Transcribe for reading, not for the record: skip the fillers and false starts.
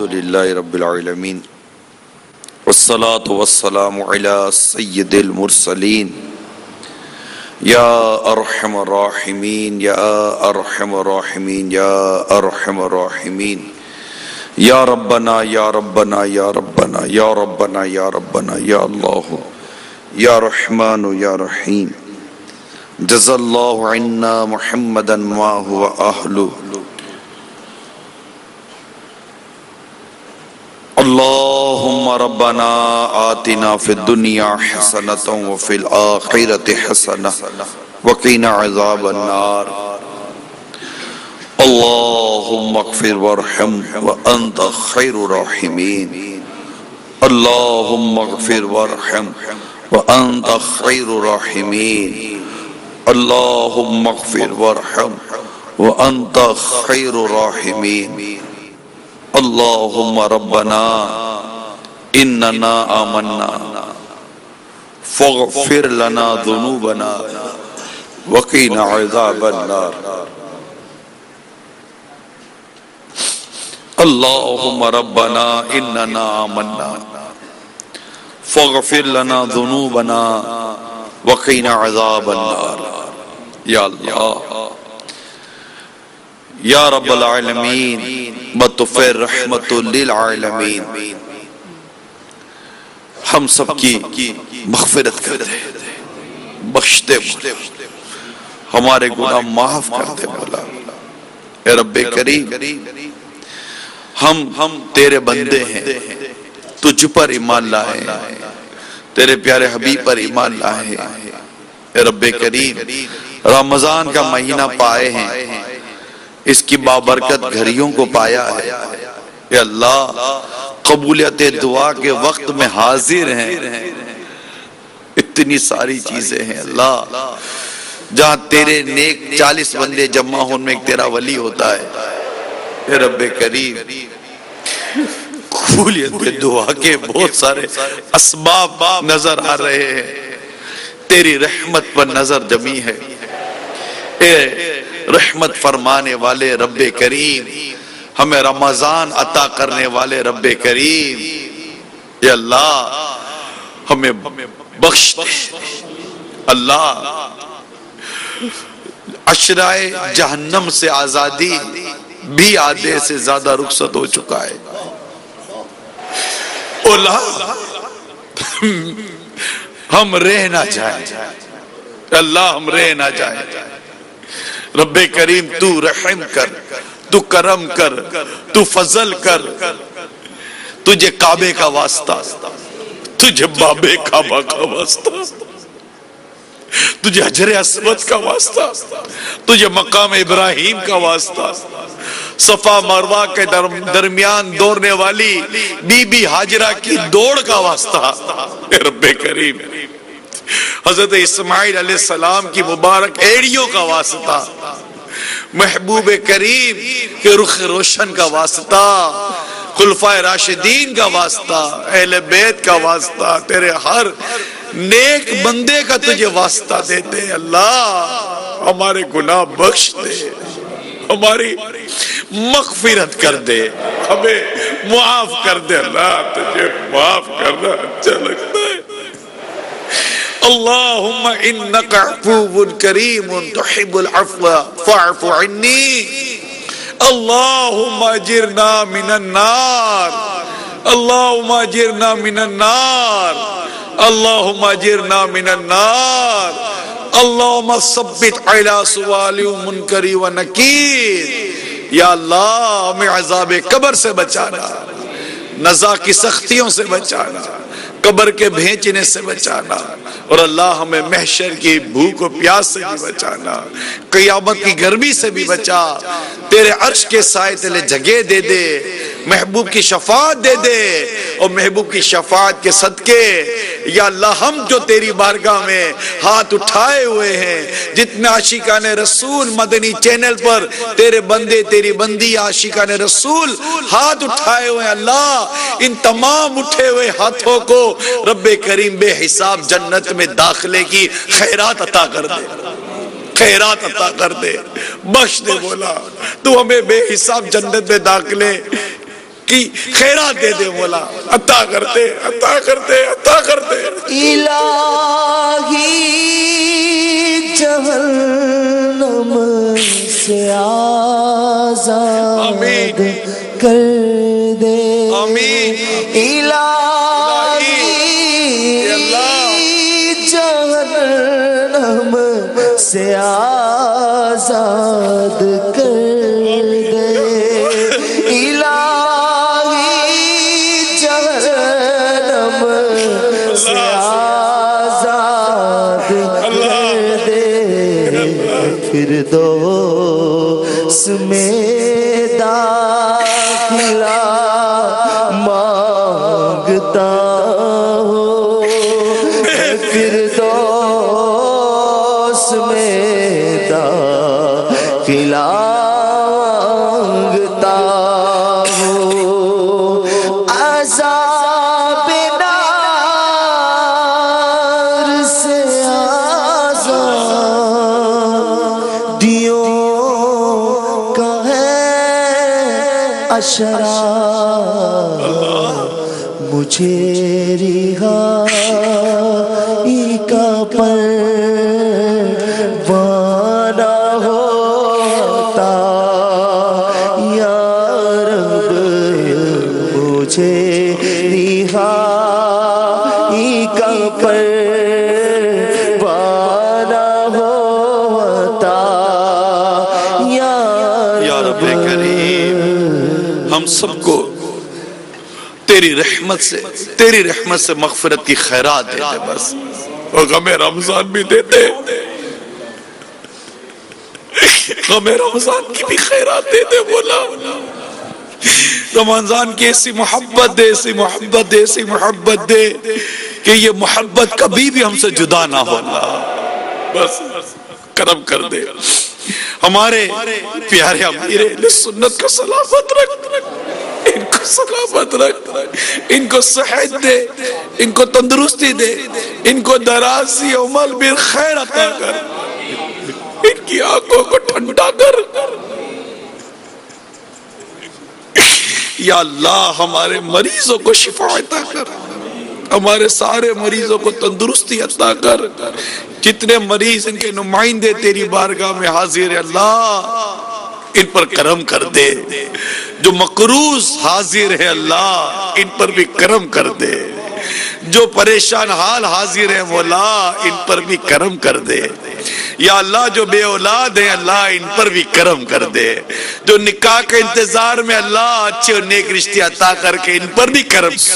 الحمدللہ رب العالمین والصلاة والسلام علی سید المرسلین یا ارحم الراحمین یا ارحم الراحمین یا ارحم الراحمین یا ربنا یا ربنا یا ربنا یا ربنا یا ربنا یا اللہ یا رحمان یا رحیم جزا اللہ عنا محمدا ما هو اہلہ اللہم ربنا آتنا فی الدنیا حسنة وفی الآخرة حسنة وقنا عذاب النار اللہم اغفر وارحم وانت خیر الراحمین اللہم اغفر وارحم وانت خیر الراحمین اللہم اغفر وارحم وانت خیر الراحمین اللہم ربنا اننا آمنا فاغفر لنا ذنوبنا وقنا عذاب النار اللہم ربنا اننا آمنا فاغفر لنا ذنوبنا وقنا عذاب النار یا اللہ یا رب العالمین متفر رحمت للعالمین ہم سب کی مغفرت کر دے، بخش دے، ہمارے گناہ معاف کر دے مولا۔ اے رب کریم ہم تیرے بندے ہیں، تجھ پر ایمان لائے، تیرے پیارے حبیب پر ایمان لائے۔ اے رب کریم رمضان کا مہینہ پائے ہیں، اس کی بابرکت گھڑیوں کو پایا ہے۔ اے اللہ قبولیت دعا کے وقت میں حاضر ہیں، اتنی ساری چیزیں ہیں اللہ، جہاں تیرے نیک 40 بندے جمع ہوں، ان میں ایک تیرا ولی ہوتا ہے۔ اے رب کریم قبولیت دعا کے بہت سارے اسباب نظر آ رہے ہیں، تیری رحمت پر نظر جمی ہے۔ اے رحمت فرمانے والے رب کریم، ہمیں رمضان عطا کرنے والے رب کریم، یا اللہ ہمیں بخش دے۔ اللہ عشرائے جہنم سے آزادی بھی آدھے سے زیادہ رخصت ہو چکا ہے۔ اللہ ہم رہ نہ جائیں، اللہ ہم رہ نہ جائیں۔ رب کریم تو رحم کر، تو کرم کر، تو فضل کر۔ تجھے کعبے کا واسطہ، تجھے باب کعبہ کا واسطہ، تجھے حجر اسود کا واسطہ، تجھے مقام ابراہیم کا واسطہ، صفا مروہ کے درمیان دوڑنے والی بی بی حاجرہ کی دوڑ کا واسطہ۔ اے رب کریم حضرت اسماعیل علیہ السلام کی مبارک ایڑیوں کا واسطہ، محبوب کریم کے رخ روشن کا واسطہ، خلفائے راشدین کا واسطہ، اہل بیت کا واسطہ، تیرے ہر نیک بندے کا تجھے واسطہ دیتے۔ اللہ ہمارے گناہ بخش دے، ہماری مغفرت کر دے، ہمیں معاف کر دے۔ اللہ تجھے معاف کرنا اچھا لگتا ہے۔ اللہم انکا عفو کریم تحب العفو فاعف عنی۔ اللہم اجرنا من النار، اللہم اجرنا من النار، اللہم اجرنا من النار، اللہم ثبت علی سوال منکر و نکیر۔ یا اللہ ہمیں عذاب قبر سے بچانا، نزا کی سختیوں سے بچانا، قبر کے بھینچنے سے بچانا، اور اللہ ہمیں محشر کی بھوک و پیاس سے بھی بچانا، قیامت کی گرمی سے بھی بچا، تیرے عرش کے سائے تلے جگہ دے دے، محبوب کی شفاعت دے دے، اور محبوب کی شفاعت کے صدقے یا اللہ ہم جو تیری بارگاہ میں ہاتھ اٹھائے ہوئے ہیں، جتنے عاشقان رسول مدنی چینل پر تیرے بندے تیری بندی عاشقان رسول ہاتھ اٹھائے ہوئے ہیں، اللہ ان تمام اٹھے ہوئے ہاتھوں کو رب کریم بے حساب جنت میں داخلے کی خیرات عطا کر دے، خیرات عطا کر دے، بخش دے مولا۔ تو ہمیں بے حساب جنت میں داخلے کی خیرات دے دے مولا، عطا کرتے عطا کرتے عطا کرتے۔ الہی جہنم سے آزاد کر دے، آمین۔ الہی جہنم سے آزاد کر دے، الہی جہنم سے آزاد کر دے، فردوس میں داخلہ مانگتا ہوں، فردوس میں داخلہ مانگتا ہوں، عذاب نار سے آزادیوں کا ہے اشرا، مجھے رہائی کا پروانہ ہوتا یا رب، مجھے رہائی کا پروانہ ہوتا یا رب کریم، ہم سب کو تیری رحمت سے مغفرت کی خیرات دے دے بس، اور غم رمضان بھی دے دے، غم رمضان کی بھی خیرات دے دے مولا، رمضان کی ایسی محبت دے، ایسی محبت دے، ایسی محبت دے کہ یہ محبت کبھی بھی ہم سے جدا نہ ہو اللہ، بس کرم کر دے، ہمارے پیارے امیر اہل سنت کو سلامت رکھ، ان کو سلامت رکھ، ان کو صحت دے، ان کو تندرستی دے، ان کو درازی عمر بالخیر عطا کر، ان کی آنکھوں کو ٹھنڈا کر، یا اللہ ہمارے مریضوں کو شفا عطا کر، ہمارے سارے مریضوں کو تندرستی عطا کر، جتنے مریض ان کے نمائندے تیری بارگاہ میں حاضر ہے اللہ ان پر کرم کر دے، جو مقروض حاضر ہے اللہ ان پر بھی کرم کر دے، جو پریشان حال حاضر ہے مولا ان پر بھی کرم کر دے، یا اللہ جو بے اولاد ہیں اللہ ان پر بھی کرم کر دے، جو نکاح کے انتظار میں اللہ اچھے اور نیک رشتے عطا کر کے ان پر بھی کرم کر دے۔